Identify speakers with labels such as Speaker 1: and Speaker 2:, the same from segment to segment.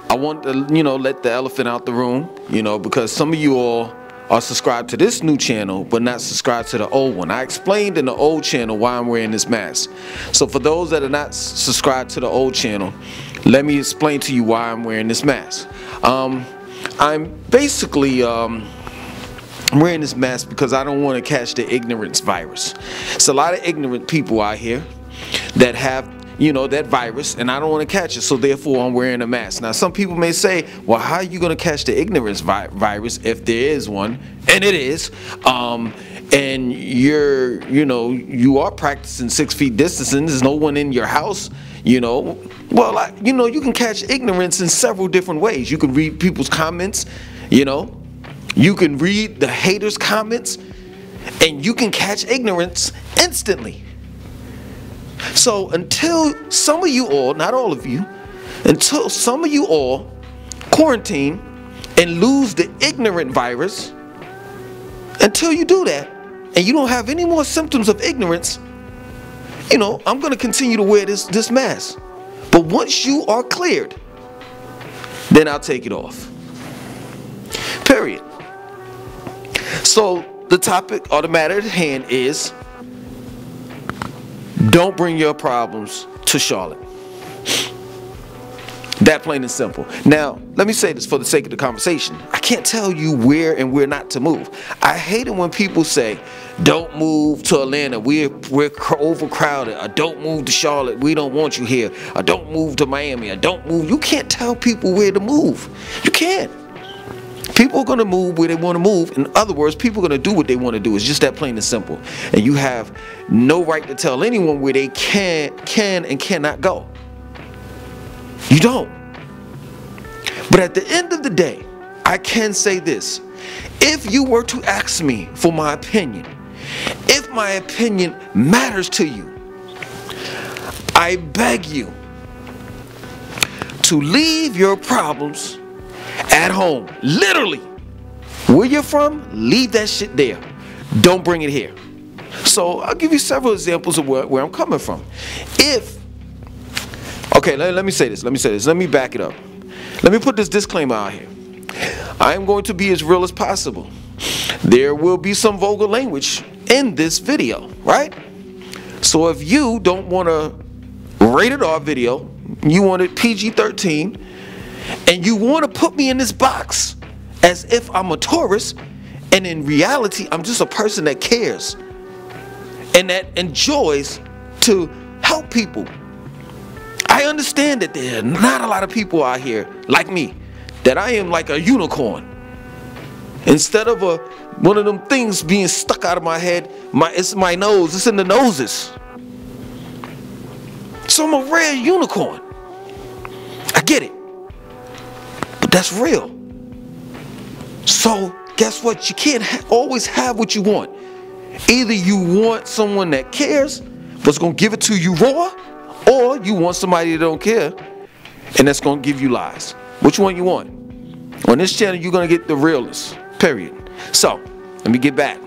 Speaker 1: I want to, let the elephant out the room, because some of you all are subscribed to this new channel but not subscribed to the old one. I explained in the old channel why I'm wearing this mask. So for those that are not subscribed to the old channel, let me explain to you why I'm wearing this mask. I'm basically wearing this mask because I don't want to catch the ignorance virus. It's a lot of ignorant people out here that have that virus, and I don't want to catch it, so therefore I'm wearing a mask. Now some people may say, well, how are you going to catch the ignorance virus if there is one? And it is, and you are practicing 6 feet distancing. There's no one in your house, well, you can catch ignorance in several different ways. You can read people's comments, you can read the haters' comments, and you can catch ignorance instantly. So until some of you all, not all of you, until some of you all quarantine and lose the ignorant virus, until you do that and you don't have any more symptoms of ignorance, I'm going to continue to wear this mask. But once you are cleared, then I'll take it off. Period. So the topic or the matter at hand is, don't bring your problems to Charlotte. That plain and simple. Now, let me say this for the sake of the conversation. I can't tell you where and where not to move. I hate it when people say, don't move to Atlanta, we're overcrowded, or don't move to Charlotte, we don't want you here, or don't move to Miami, or don't move. You can't tell people where to move. You can't. People are going to move where they want to move. In other words, people are going to do what they want to do. It's just that plain and simple. And you have no right to tell anyone where they can and cannot go. You don't. But at the end of the day, I can say this. If you were to ask me for my opinion, if my opinion matters to you, I beg you to leave your problems at home. Literally, where you're from, leave that shit there. Don't bring it here. So I'll give you several examples of where I'm coming from. Let me say this. Let me back it up. Let me put this disclaimer out here. I am going to be as real as possible. There will be some vulgar language in this video, right? So if you don't want a rated R video, you want it PG-13, and you want to put me in this box as if I'm a tourist, and in reality I'm just a person that cares and that enjoys to help people. I understand that there are not a lot of people out here like me, that I am like a unicorn. Instead of one of them things being stuck out of my head, it's my nose, it's in the noses. So I'm a rare unicorn. I get it. But that's real. So guess what? You can't always have what you want. Either you want someone that cares but's gonna give it to you raw, or you want somebody that don't care and that's gonna give you lies. Which one you want? On this channel, you're gonna get the realest. Period. So let me get back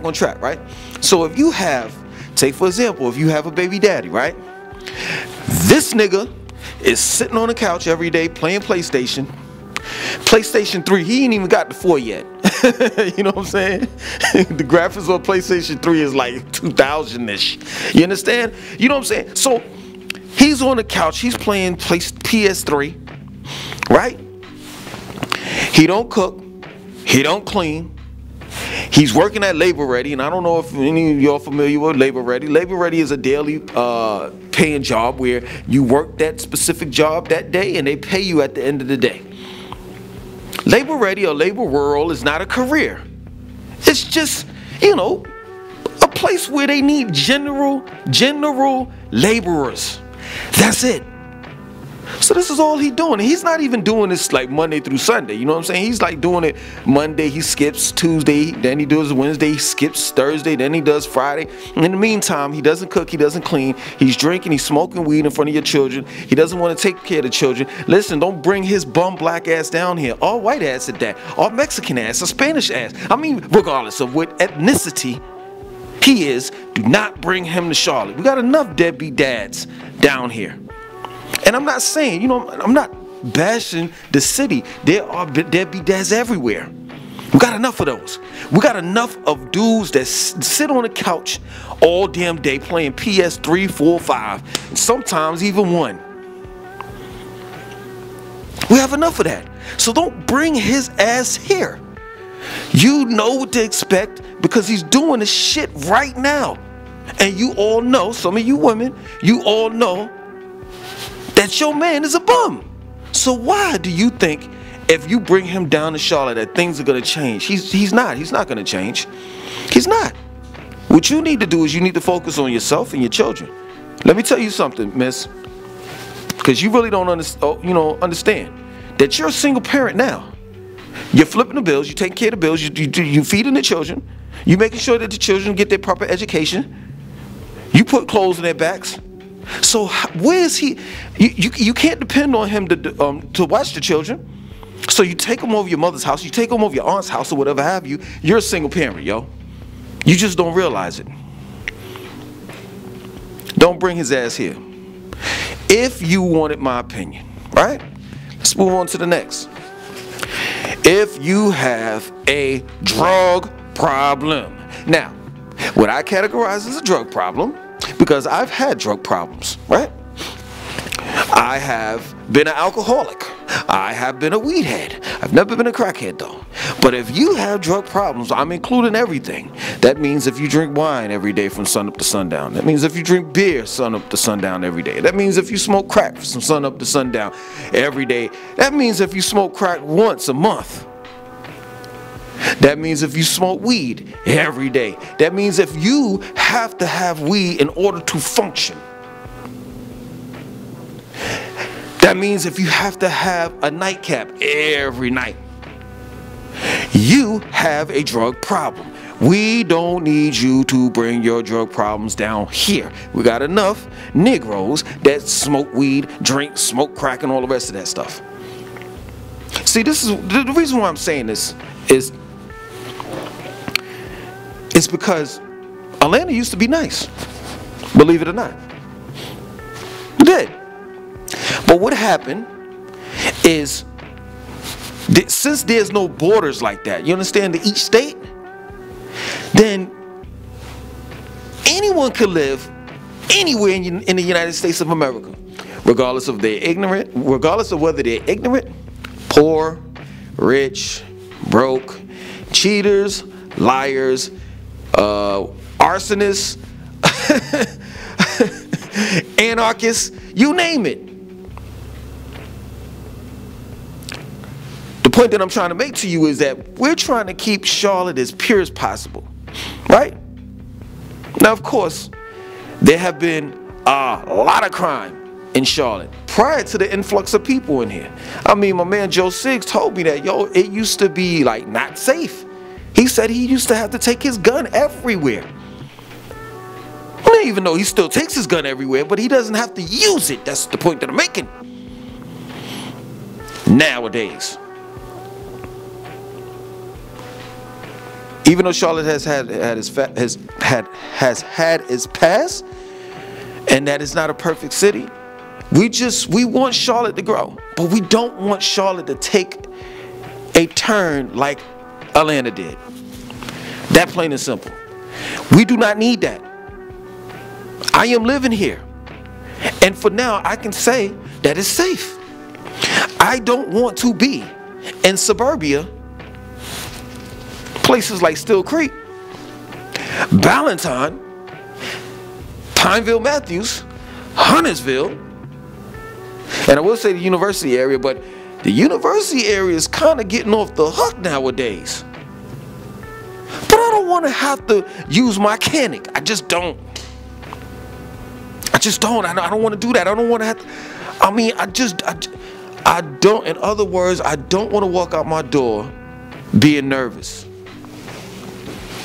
Speaker 1: on track, right? So if you have, take for example, if you have a baby daddy, right? This nigga is sitting on the couch every day playing PlayStation 3. He ain't even got the 4 yet. You know what I'm saying? The graphics on PlayStation 3 is like 2000-ish. You understand? You know what I'm saying? So he's on the couch, he's playing PS3, right? He don't cook, he don't clean. He's working at Labor Ready, and I don't know if any of y'all familiar with Labor Ready. Labor Ready is a daily paying job where you work that specific job that day and they pay you at the end of the day. Labor Ready or Labor World is not a career. It's just, a place where they need general laborers. That's it. So this is all he's doing. He's not even doing this like Monday through Sunday. You know what I'm saying? He's like doing it Monday, he skips Tuesday, then he does Wednesday, he skips Thursday, then he does Friday. And in the meantime, he doesn't cook, he doesn't clean, he's drinking, he's smoking weed in front of your children. He doesn't want to take care of the children. Listen, don't bring his bum black ass down here. All white ass at that. All Mexican ass, or Spanish ass. I mean, regardless of what ethnicity he is, do not bring him to Charlotte. We got enough deadbeat dads down here. And I'm not saying, I'm not bashing the city. There are deadbeat dads everywhere. We got enough of those. We got enough of dudes that sit on the couch all damn day playing PS3, 4, 5, and sometimes even 1. We have enough of that. So don't bring his ass here. You know what to expect because he's doing this shit right now. And you all know, some of you women, you all know that your man is a bum. So why do you think if you bring him down to Charlotte that things are going to change? He's not going to change. He's not. What you need to do is you need to focus on yourself and your children. Let me tell you something, miss, because you really don't understand that you're a single parent now. You're flipping the bills, you're taking care of the bills, you feeding the children, you're making sure that the children get their proper education, you put clothes on their backs. So where is he? You can't depend on him to watch the children. So you take them over your mother's house, you take them over your aunt's house or whatever have you. You're a single parent, yo. You just don't realize it. Don't bring his ass here. If you wanted my opinion, right? Let's move on to the next. If you have a drug problem. Now, what I categorize as a drug problem, because I've had drug problems, right? I have been an alcoholic. I have been a weed head. I've never been a crackhead though. But if you have drug problems, I'm including everything. That means if you drink wine every day from sun up to sundown. That means if you drink beer sun up to sundown every day. That means if you smoke crack from sun up to sundown every day. That means if you smoke crack once a month. That means if you smoke weed every day. That means if you have to have weed in order to function. That means if you have to have a nightcap every night. You have a drug problem. We don't need you to bring your drug problems down here. We got enough Negroes that smoke weed, drink, smoke crack, and all the rest of that stuff. See, this is the reason why I'm saying this is because Atlanta used to be nice, believe it or not. It did. But what happened is, since there's no borders like that, you understand, to each state, then anyone could live anywhere in the United States of America, regardless of whether they're ignorant, poor, rich, broke, cheaters, liars, arsonists, anarchists, you name it. The point that I'm trying to make to you is that we're trying to keep Charlotte as pure as possible, right? Now, of course, there have been a lot of crime in Charlotte prior to the influx of people in here. I mean, my man Joe Siggs told me that, yo, it used to be like not safe. He said he used to have to take his gun everywhere. Well, even though he still takes his gun everywhere, but he doesn't have to use it. That's the point that I'm making. Nowadays, even though Charlotte has had its past, and that is not a perfect city, we want Charlotte to grow, but we don't want Charlotte to take a turn like Atlanta did. That plain and simple. We do not need that. I am living here, and for now I can say that it's safe. I don't want to be in suburbia, places like Still Creek, Ballantyne, Pineville Matthews, Huntersville, and I will say the university area, but the university area is kind of getting off the hook nowadays. But I don't want to have to use my mechanic. I just don't. I don't want to do that. I don't want to have to. I mean, I don't. In other words, I don't want to walk out my door being nervous.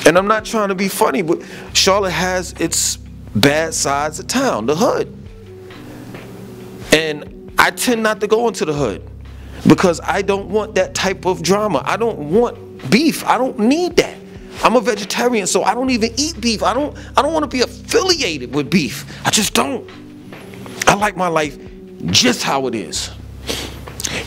Speaker 1: And I'm not trying to be funny, but Charlotte has its bad sides of town, the hood. And I tend not to go into the hood because I don't want that type of drama. I don't want beef. I don't need that. I'm a vegetarian, so I don't even eat beef. I don't want to be affiliated with beef. I just don't. I like my life just how it is.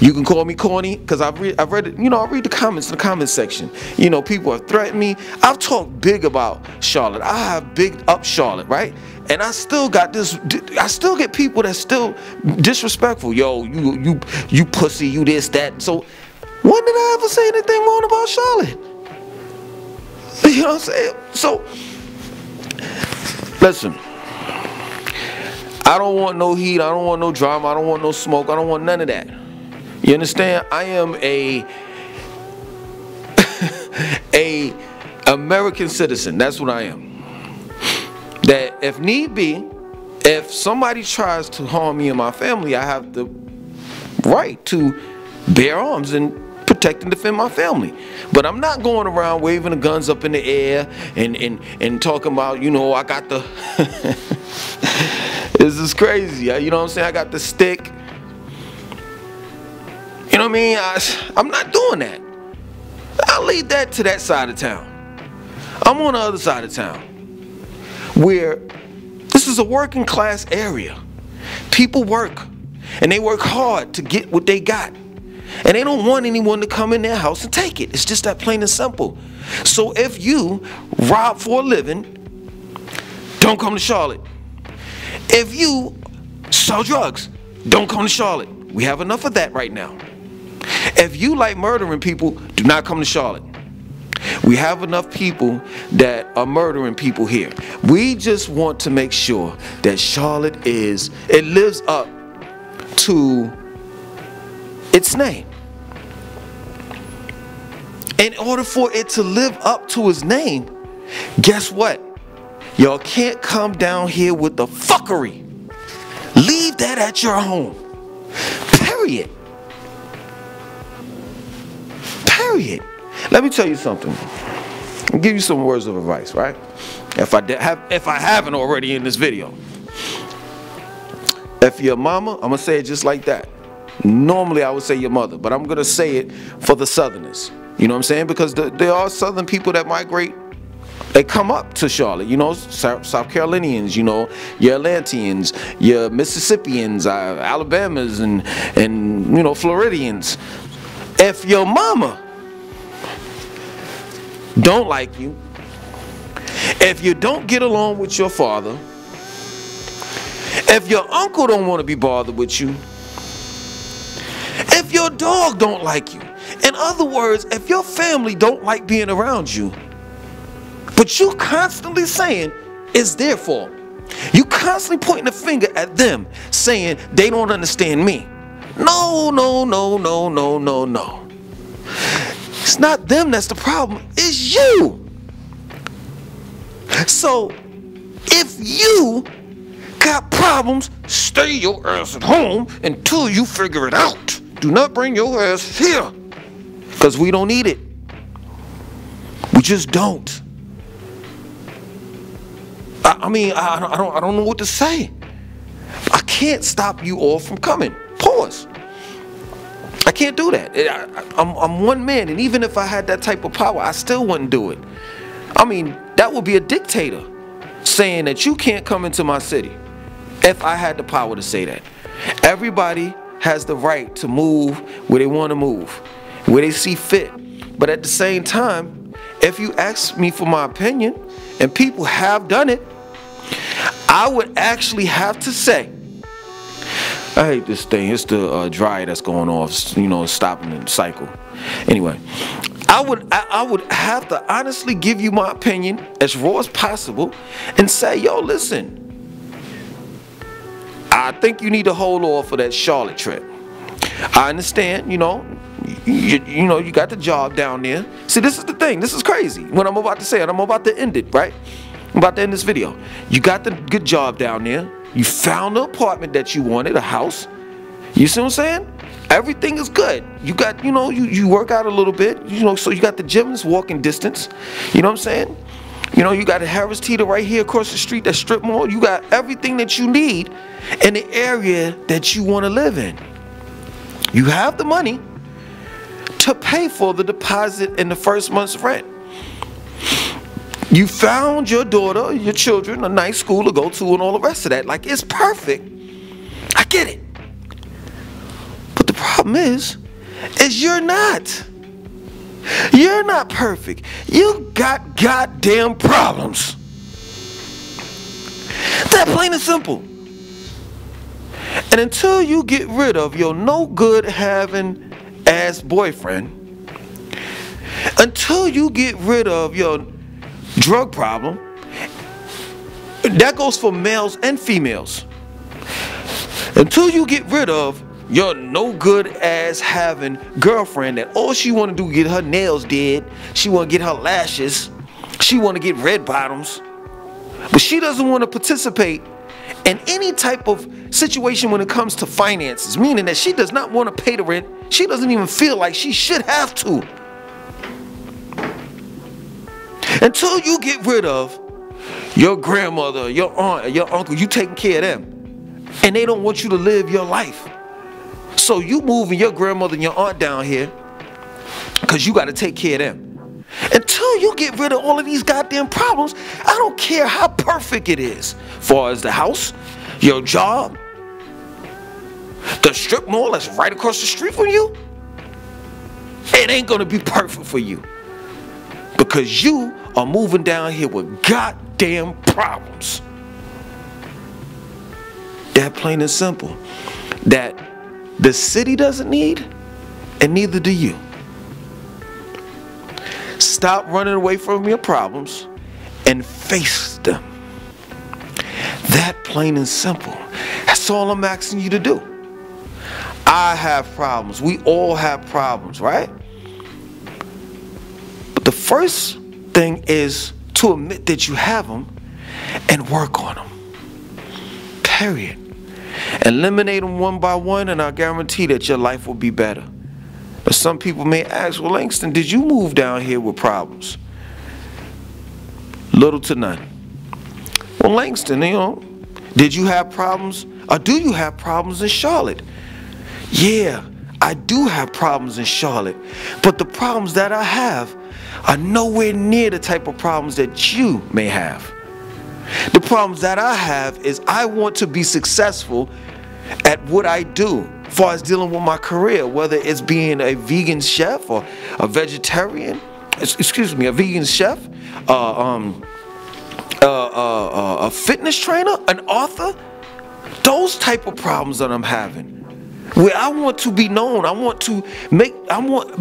Speaker 1: You can call me corny because I've read it, you know, I read the comments in the comment section. You know, people have threatened me. I've talked big about Charlotte. I have big up Charlotte, right? And I still got this, I still get people that still disrespectful. Yo, you pussy, you this, that. So when did I ever say anything wrong about Charlotte? You know what I'm saying? So, listen, I don't want no heat, I don't want no drama, I don't want no smoke, I don't want none of that. You understand? I am a American citizen. That's what I am. That if need be, if somebody tries to harm me and my family, I have the right to bear arms and protect and defend my family. But I'm not going around waving the guns up in the air and talking about, you know, I got the this is crazy. You know what I'm saying? I got the stick. You know what I mean? I'm not doing that. I'll leave that to that side of town. I'm on the other side of town, where this is a working class area. People work, and they work hard to get what they got. And they don't want anyone to come in their house and take it. It's just that plain and simple. So if you rob for a living, don't come to Charlotte. If you sell drugs, don't come to Charlotte. We have enough of that right now. If you like murdering people, do not come to Charlotte. We have enough people that are murdering people here. We just want to make sure that Charlotte it lives up to its name. In order for it to live up to its name, guess what? Y'all can't come down here with the fuckery. Leave that at your home. Period. Period. Let me tell you something. I'll give you some words of advice, right? If I haven't already in this video. If your mama, I'm gonna say it just like that. Normally I would say your mother, but I'm gonna say it for the Southerners. You know what I'm saying? Because there are Southern people that migrate. They come up to Charlotte, you know, South Carolinians, you know, your Atlanteans, your Mississippians, Alabamas, and you know, Floridians. If your mama don't like you, if you don't get along with your father, if your uncle don't want to be bothered with you, if your dog don't like you, in other words, if your family don't like being around you, but you constantly saying it's their fault, you constantly pointing the finger at them saying they don't understand me. No, no, no, no, no, no, no. It's not them that's the problem, it's you. So if you got problems, stay your ass at home until you figure it out. Do not bring your ass here, because we don't need it. We just don't. I mean, I don't know what to say. I can't stop you all from coming. Pause. I can't do that. I'm one man, and even if I had that type of power, I still wouldn't do it. I mean, that would be a dictator saying that you can't come into my city. If I had the power to say that. Everybody has the right to move where they want to move, where they see fit. But at the same time, if you ask me for my opinion, and people have done it, I would actually have to say, I hate this thing. It's the dryer that's going off, you know, stopping the cycle. Anyway, I would have to honestly give you my opinion as raw as possible and say, yo, listen, I think you need to hold off for that Charlotte trip. I understand, you know, you got the job down there. See, this is the thing. This is crazy. What I'm about to say, and I'm about to end it, right? I'm about to end this video. You got the good job down there. You found the apartment that you wanted, a house. You see what I'm saying? Everything is good. You got, you know, you work out a little bit, you know, so you got the gym that's walking distance. You know what I'm saying? You know, you got a Harris Teeter right here across the street, that strip mall. You got everything that you need in the area that you want to live in. You have the money to pay for the deposit in the first month's rent. You found your daughter, your children, a nice school to go to and all the rest of that. Like, it's perfect. I get it. But the problem problem is you're not. You're not perfect. You got goddamn problems. That plain and simple. And until you get rid of your no good having ass boyfriend, until you get rid of your drug problem, that goes for males and females. Until you get rid of your no good ass having girlfriend that all she want to do is get her nails did, she want to get her lashes, she want to get red bottoms, but she doesn't want to participate in any type of situation when it comes to finances, meaning that she does not want to pay the rent. She doesn't even feel like she should have to. Until you get rid of your grandmother, your aunt, your uncle, you taking care of them, and they don't want you to live your life. So you moving your grandmother and your aunt down here because you got to take care of them. Until you get rid of all of these goddamn problems, I don't care how perfect it is. Far as the house, your job, the strip mall that's right across the street from you, it ain't gonna be perfect for you. Because you are moving down here with goddamn problems. That plain and simple. That the city doesn't need, and neither do you. Stop running away from your problems and face them. That plain and simple. That's all I'm asking you to do. I have problems. We all have problems, right? But the first thing is to admit that you have them and work on them. Period. Eliminate them one by one, and I guarantee that your life will be better. But some people may ask, well, Langston, did you move down here with problems? Little to none. Well, Langston, did you have problems, or do you have problems in Charlotte? Yeah, I do have problems in Charlotte, but the problems that I have are nowhere near the type of problems that you may have. The problems that I have is I want to be successful at what I do as far as dealing with my career, whether it's being a vegan chef or a vegetarian, a vegan chef, a fitness trainer, an author. Those type of problems that I'm having, where I want to be known,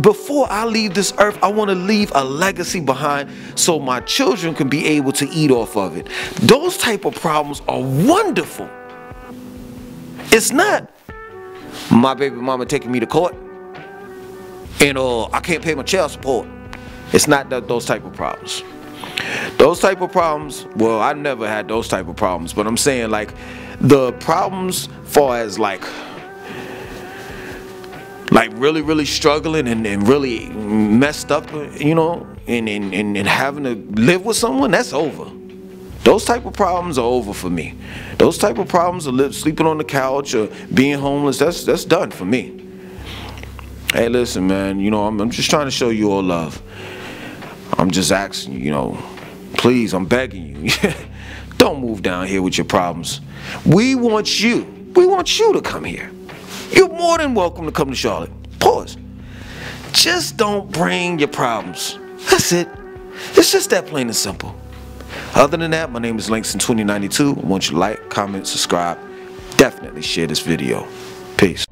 Speaker 1: before I leave this earth, I want to leave a legacy behind so my children can be able to eat off of it. Those type of problems are wonderful. It's not my baby mama taking me to court and I can't pay my child support. It's not those type of problems. Those type of problems, well, I never had those type of problems, but I'm saying like the problems far as like really struggling and really messed up, and having to live with someone, that's over. Those type of problems are over for me. Those type of problems of sleeping on the couch or being homeless, that's done for me. Hey, listen, man, I'm just trying to show you all love. I'm just asking you, please, I'm begging you. Don't move down here with your problems. We want you to come here. You're more than welcome to come to Charlotte. Pause. Just don't bring your problems. That's it. It's just that plain and simple. Other than that, my name is Langston2092. I want you to like, comment, subscribe. Definitely share this video. Peace.